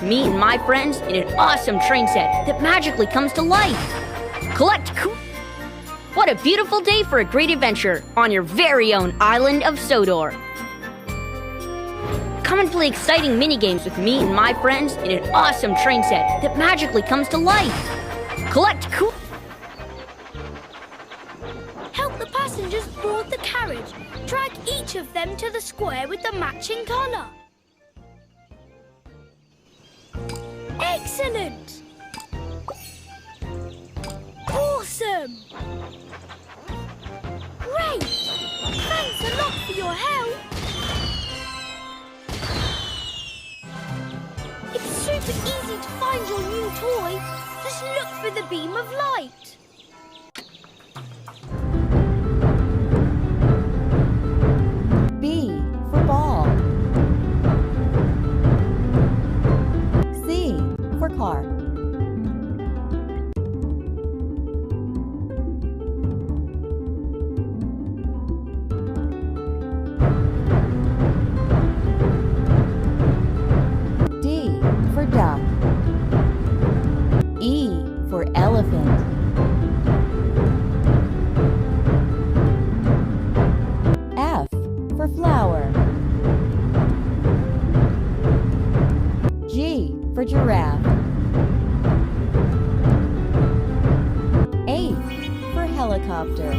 with me and my friends in an awesome train set that magically comes to life. What a beautiful day for a great adventure on your very own island of Sodor. Come and play exciting mini-games with me and my friends in an awesome train set that magically comes to life. Help the passengers board the carriage. Drag each of them to the square with the matching colour. Excellent! Awesome! Great! Thanks a lot for your help. It's super easy to find your new toy. Just look for the beam of light. B for ball. C for car. D for duck. E for elephant. F for flower. G for giraffe. H for helicopter.